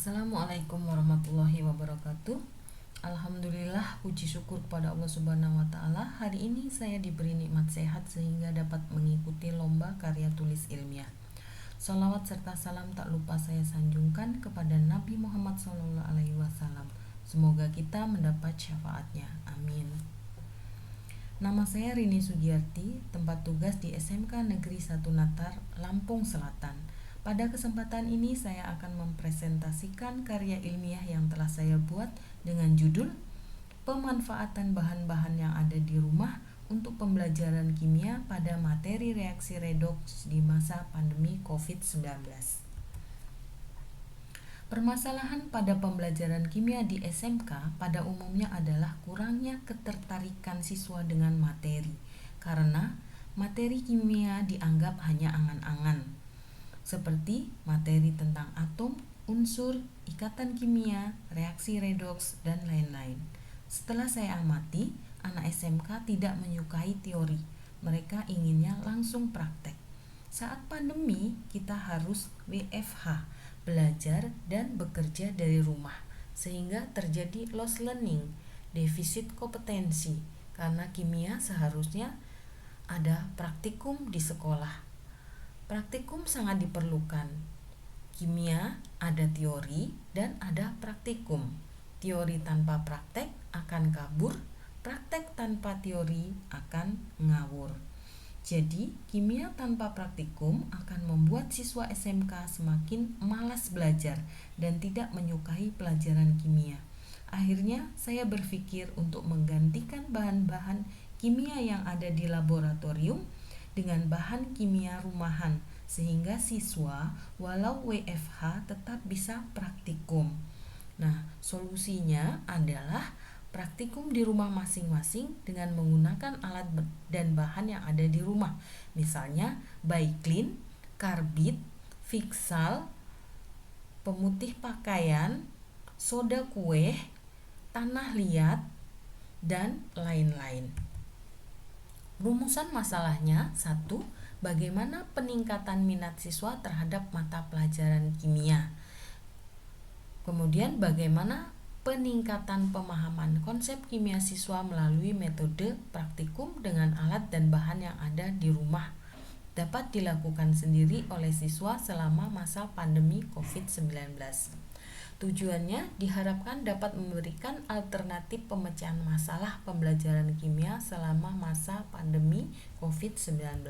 Assalamualaikum warahmatullahi wabarakatuh. Alhamdulillah, puji syukur kepada Allah Subhanahu wa taala. Hari ini saya diberi nikmat sehat sehingga dapat mengikuti lomba karya tulis ilmiah. Salawat serta salam tak lupa saya sanjungkan kepada Nabi Muhammad SAW. Semoga kita mendapat syafaatnya. Amin. Nama saya Rini Sugiyarti, tempat tugas di SMK Negeri 1 Natar, Lampung Selatan. Pada kesempatan ini saya akan mempresentasikan karya ilmiah yang telah saya buat dengan judul Pemanfaatan bahan-bahan yang ada di rumah untuk pembelajaran kimia pada materi reaksi redoks di masa pandemi COVID-19. Permasalahan pada pembelajaran kimia di SMK pada umumnya adalah kurangnya ketertarikan siswa dengan materi, karena materi kimia dianggap hanya angan-angan, seperti materi tentang atom, unsur, ikatan kimia, reaksi redoks, dan lain-lain. Setelah saya amati, anak SMK tidak menyukai teori, mereka inginnya langsung praktek. Saat pandemi, kita harus WFH, belajar dan bekerja dari rumah, sehingga terjadi loss learning, defisit kompetensi, karena kimia seharusnya ada praktikum di sekolah. Praktikum sangat diperlukan. Kimia ada teori dan ada praktikum. Teori tanpa praktek akan kabur, praktek tanpa teori akan ngawur. Jadi, kimia tanpa praktikum akan membuat siswa SMK semakin malas belajar dan tidak menyukai pelajaran kimia. Akhirnya, saya berpikir untuk menggantikan bahan-bahan kimia yang ada di laboratorium dengan bahan kimia rumahan, sehingga siswa walau WFH tetap bisa praktikum. Nah, solusinya adalah praktikum di rumah masing-masing dengan menggunakan alat dan bahan yang ada di rumah. Misalnya Baiklin, karbit, fiksal, pemutih pakaian, soda kue, tanah liat, dan lain-lain. Rumusan masalahnya: 1. Bagaimana peningkatan minat siswa terhadap mata pelajaran kimia? Kemudian bagaimana peningkatan pemahaman konsep kimia siswa melalui metode praktikum dengan alat dan bahan yang ada di rumah dapat dilakukan sendiri oleh siswa selama masa pandemi COVID-19. Tujuannya diharapkan dapat memberikan alternatif pemecahan masalah pembelajaran kimia selama masa pandemi COVID-19.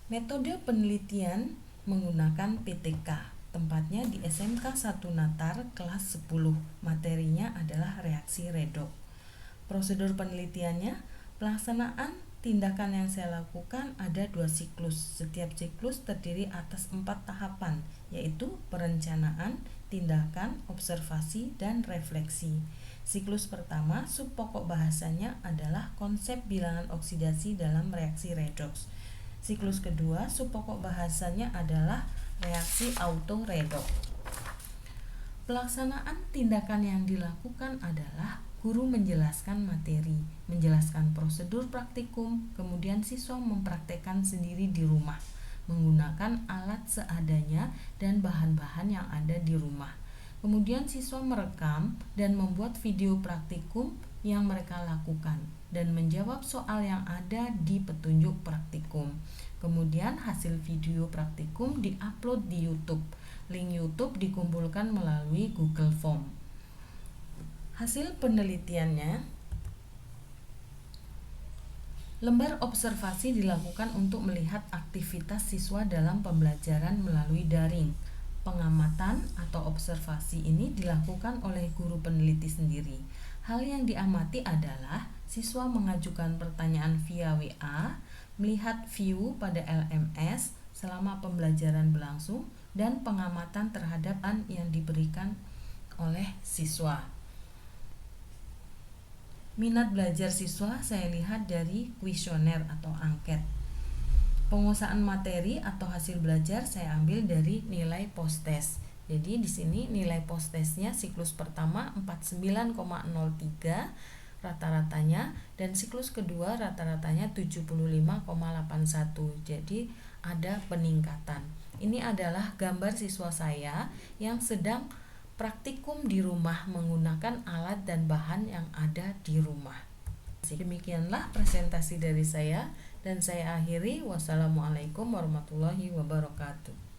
Metode penelitian menggunakan PTK. Tempatnya di SMK 1 Natar kelas 10. Materinya adalah reaksi redoks. Prosedur penelitiannya: pelaksanaan tindakan yang saya lakukan ada 2 siklus. Setiap siklus terdiri atas 4 tahapan, yaitu perencanaan, tindakan, observasi, dan refleksi. Siklus pertama, sub pokok bahasanya adalah konsep bilangan oksidasi dalam reaksi redoks. Siklus kedua, sub pokok bahasanya adalah reaksi auto redoks. Pelaksanaan tindakan yang dilakukan adalah guru menjelaskan materi, menjelaskan prosedur praktikum, kemudian siswa mempraktekkan sendiri di rumah menggunakan alat seadanya dan bahan-bahan yang ada di rumah. Kemudian siswa merekam dan membuat video praktikum yang mereka lakukan dan menjawab soal yang ada di petunjuk praktikum. Kemudian hasil video praktikum diupload di YouTube. Link YouTube dikumpulkan melalui Google Form. Hasil penelitiannya: lembar observasi dilakukan untuk melihat aktivitas siswa dalam pembelajaran melalui daring. Pengamatan atau observasi ini dilakukan oleh guru peneliti sendiri. Hal yang diamati adalah siswa mengajukan pertanyaan via WA, melihat view pada LMS selama pembelajaran berlangsung, dan pengamatan terhadap yang diberikan oleh siswa. Minat belajar siswa saya lihat dari kuesioner atau angket. Penguasaan materi atau hasil belajar saya ambil dari nilai post-test. Jadi di sini nilai post-testnya siklus pertama 49,03 rata-ratanya, dan siklus kedua rata-ratanya 75,81. Jadi ada peningkatan. Ini adalah gambar siswa saya yang sedang praktikum di rumah menggunakan alat dan bahan yang ada di rumah. Demikianlah presentasi dari saya dan saya akhiri. Wassalamualaikum warahmatullahi wabarakatuh.